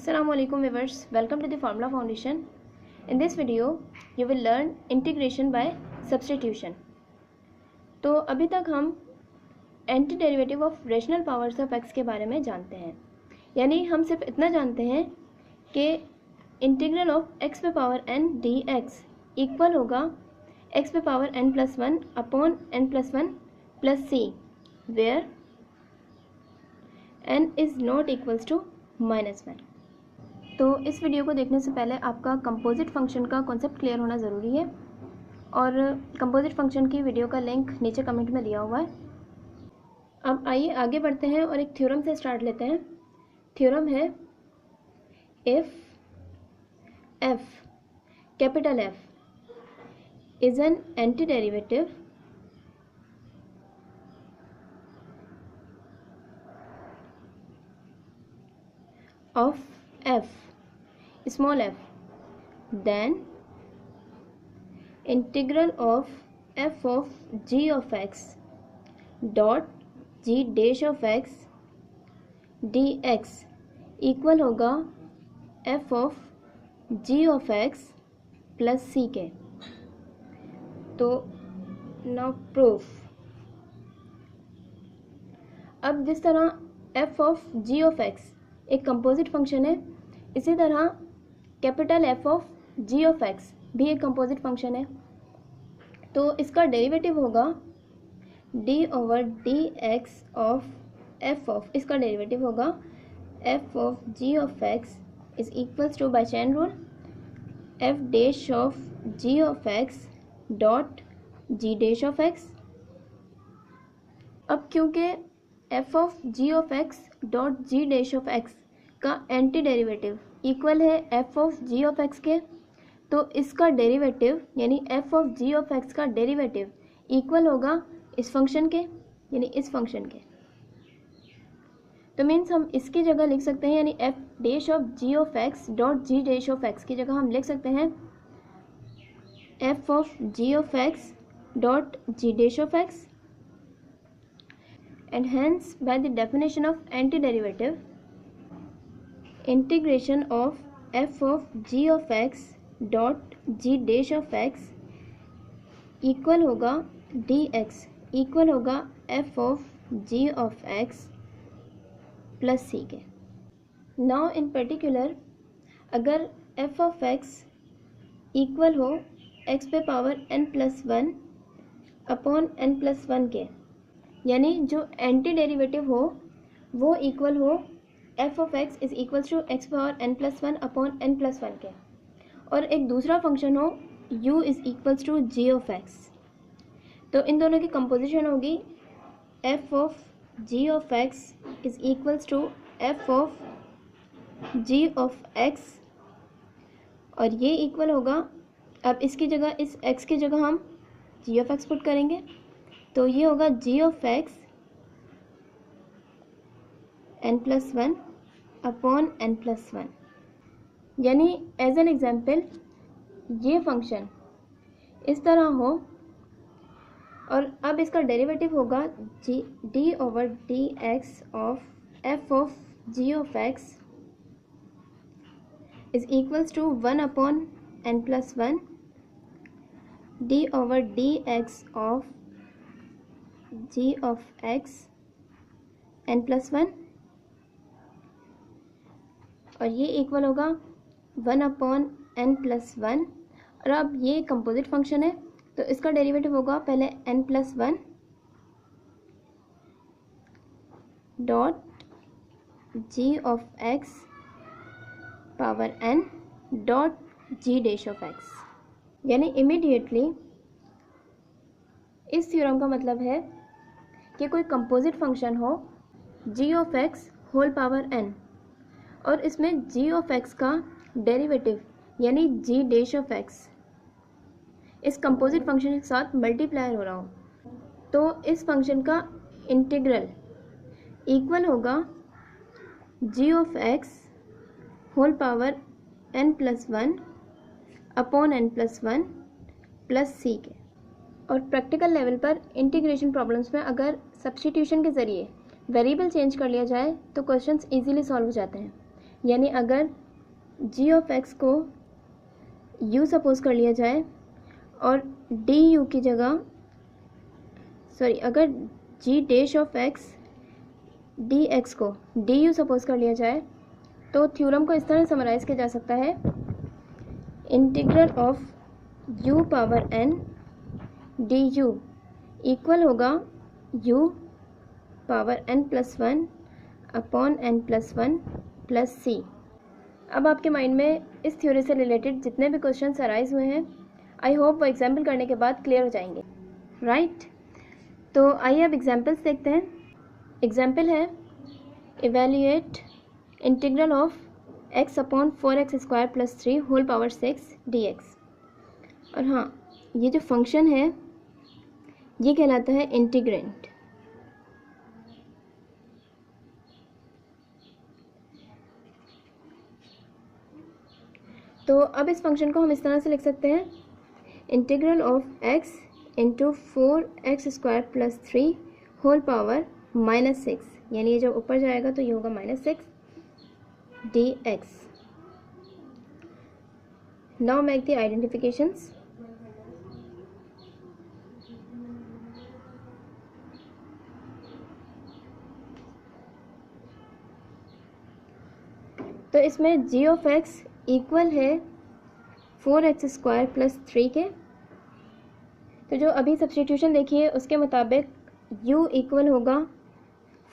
Assalamu alaikum viewers, welcome to the Formula Foundation. In this video you will learn integration by substitution. तो अभी तक हम anti derivative of rational powers of x के बारे में जानते हैं, यानी हम सिर्फ इतना जानते हैं कि इंटीग्रल ऑफ x पे पावर n dx इक्वल होगा x पे power n+1 upon n+1 plus c, where n is not equals to -1। तो इस वीडियो को देखने से पहले आपका कंपोजिट फंक्शन का कॉन्सेप्ट क्लियर होना ज़रूरी है, और कंपोजिट फंक्शन की वीडियो का लिंक नीचे कमेंट में दिया हुआ है। अब आइए आगे बढ़ते हैं और एक थ्योरम से स्टार्ट लेते हैं। थ्योरम है if f capital F is an anti derivative of f small f, then integral of f of g of x dot g dash of x dx equal होगा f of g of x plus c के। तो now proof. अब जिस तरह f of g of x एक composite function है, इसी तरह capital F of g of x भी एक कंपोजिट फंक्शन है। तो इसका डेरिवेटिव होगा d/dx ऑफ f ऑफ, इसका डेरिवेटिव होगा f of g of x is equals to by chain rule f dash of g of x dot g dash of x। अब क्योंकि f of g of x dot g dash of x का anti derivative equal है f of g of x के, तो इसका derivative यानी f of g of x का derivative equal होगा इस फंक्शन के, यानी इस फंक्शन के। तो मीन्स हम इसकी जगह लिख सकते हैं, यानी f dash of g of x dot g dash of x की जगह हम लिख सकते हैं f of g of x dot g dash of x, and hence by the definition of antiderivative, integration of f of g of x dot g dash of x equal होगा dx equal होगा f of g of x plus c के। now in particular अगर f of x equal हो x पे power n+1 upon n+1 के, यानी जो anti derivative हो वो इक्वल हो f of x is equals to x power n+1 upon n+1 के, और एक दूसरा फंक्शन हो u is equals to g of x। तो इन दोनों की कंपोजिशन होगी f of g of x is equals to f of g of x, और ये इक्वल होगा, अब इसकी जगह इस x की जगह हम g ऑफ x पुट करेंगे, तो ये होगा g of x n+1 upon n+1। यानी एज एन एग्जाम्पल ये फंक्शन इस तरह हो, और अब इसका डेरिवेटिव होगा d/dx of f of g of x is equals to 1 upon n+1 d/dx of g of x n+1, और ये इक्वल होगा 1 अपॉन n+1। और अब ये कंपोजिट फंक्शन है, तो इसका डेरिवेटिव होगा पहले n+1 dot g of x power n dot g dash of x, यानी इमीडिएटली इस थ्योरम का मतलब है कि कोई कंपोजिट फंक्शन हो g of x whole power n, और इसमें g ऑफ x का डेरिवेटिव यानी g डैश ऑफ x इस कंपोजिट फंक्शन के साथ मल्टीप्लायर हो रहा हो, तो इस फंक्शन का इंटीग्रल इक्वल होगा g of x whole power n+1 upon n+1 plus c के। और प्रैक्टिकल लेवल पर इंटीग्रेशन प्रॉब्लम्स में अगर सब्स्टिट्यूशन के ज़रिए वेरिएबल चेंज कर लिया जाए तो क्वेश्चंस इजीली सॉल्व हो जाते हैं। यानी अगर जी ऑफ एक्स को यू सपोज कर लिया जाए और डी यू की जगह अगर g dash of x d x को डी यू सपोज कर लिया जाए तो थ्योरम को इस तरह समराइज किया जा सकता है, integral of u power n d u equal होगा u power n plus 1 upon n plus 1 plus C. अब आपके माइंड में इस थ्योरी से रिलेटेड जितने भी क्वेश्चन अराइज हुए हैं, आई होप वो एग्जाम्पल करने के बाद क्लियर हो जाएंगे, राइट? तो आइए अब एग्जाम्पल्स देखते हैं। एग्जाम्पल है evaluate integral of x upon 4x² plus 3 whole power 6 dx। और हाँ, ये जो फंक्शन है ये कहलाता है इंटीग्रेंट। तो अब इस फंक्शन को हम इस तरह से लिख सकते हैं, integral of x into 4x² plus 3 whole power -6, यानी ये जब ऊपर जाएगा तो ये होगा -6 dx। Now make the identifications. तो इसमें g ऑफ x इक्वल है 4x² प्लस 3 के। तो जो अभी सब्स्टिट्यूशन देखिए उसके मुताबिक u इक्वल होगा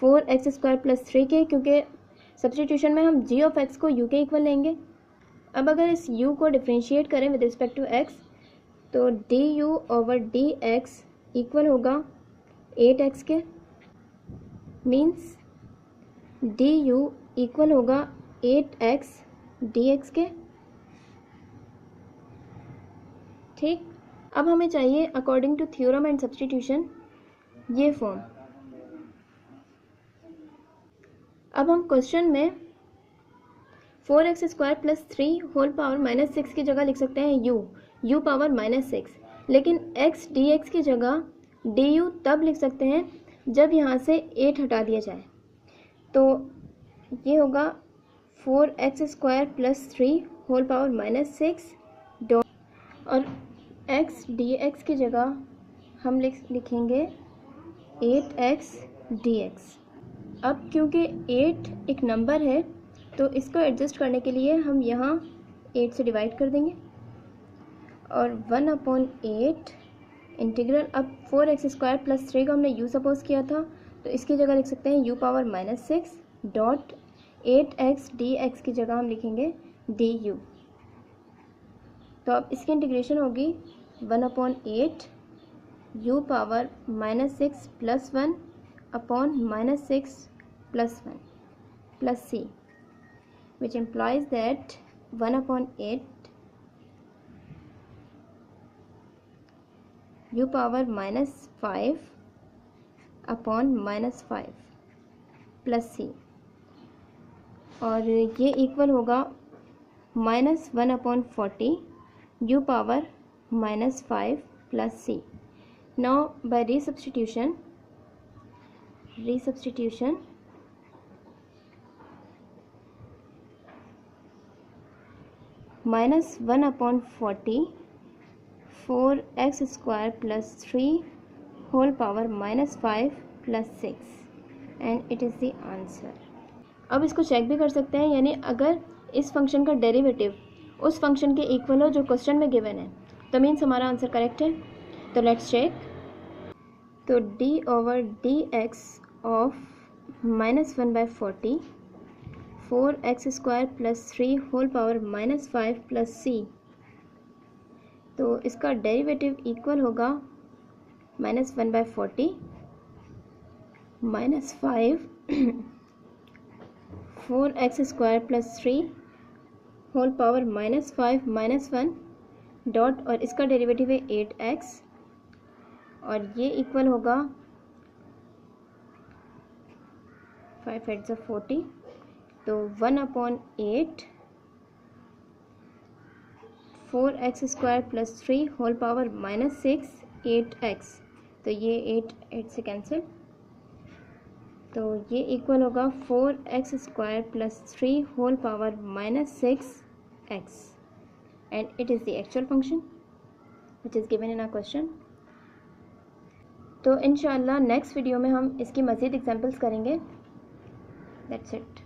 4x² प्लस 3 के, क्योंकि सब्स्टिट्यूशन में हम g ऑफ x को u के इक्वल लेंगे। अब अगर इस u को डिफ्रेंशिएट करें विद रिस्पेक्ट टू x तो du ओवर dx इक्वल होगा 8x के, मीन्स du इक्वल होगा 8x dx के। ठीक, अब हमें चाहिए according to theorem and substitution ये फॉर्म। अब हम क्वेश्चन में 4x² प्लस 3 होल पावर -6 की जगह लिख सकते हैं u पावर -6, लेकिन x dx की जगह du तब लिख सकते हैं जब यहाँ से 8 हटा दिया जाए। तो ये होगा 4x² plus 3 whole power -6 dot, और x dx की जगह हम लिखेंगे 8x dx। अब क्योंकि 8 एक नंबर है तो इसको एडजस्ट करने के लिए हम यहाँ 8 से डिवाइड कर देंगे और 1/8 इंटीग्रल, अब 4x² प्लस 3 को हमने u सपोज किया था तो इसकी जगह लिख सकते हैं u power -6 dot 8x dx की जगह हम लिखेंगे du। तो अब इसकी इंटीग्रेशन होगी 1/8 u power -6 plus 1 upon -6 plus 1 plus c, which implies that 1/8 u power -5 upon -5 plus c, और ये इक्वल होगा -1/40 u power -5 plus c। Now by resubstitution -1/40 4x² plus 3 whole power -5 plus 6 and it is the answer. अब इसको check भी कर सकते हैं, यानी अगर इस फंक्शन का डेरिवेटिव उस फंक्शन के इक्वल हो जो क्वेश्चन में गिवन है तो मीन्स हमारा आंसर करेक्ट है। तो लेट्स चेक। तो d over dx of -1/40 4x² plus 3 whole power -5 plus c, तो इसका डेरिवेटिव इक्वल होगा -1/40 -5 4x² plus 3 whole power -5 -1 dot, और इसका डेरिवेटिव है 8x, और ये इक्वल होगा 5 8 40, तो 1/8 4x² plus 3 whole power -6 8x, तो ये 8 8 से कैंसिल, तो ये इक्वल होगा 4x² + 3 whole power -6x and it is the actual function which is given in our question. तो इंशाल्लाह नेक्स्ट वीडियो में हम इसकी मज़ीद एग्जांपल्स करेंगे. That's it.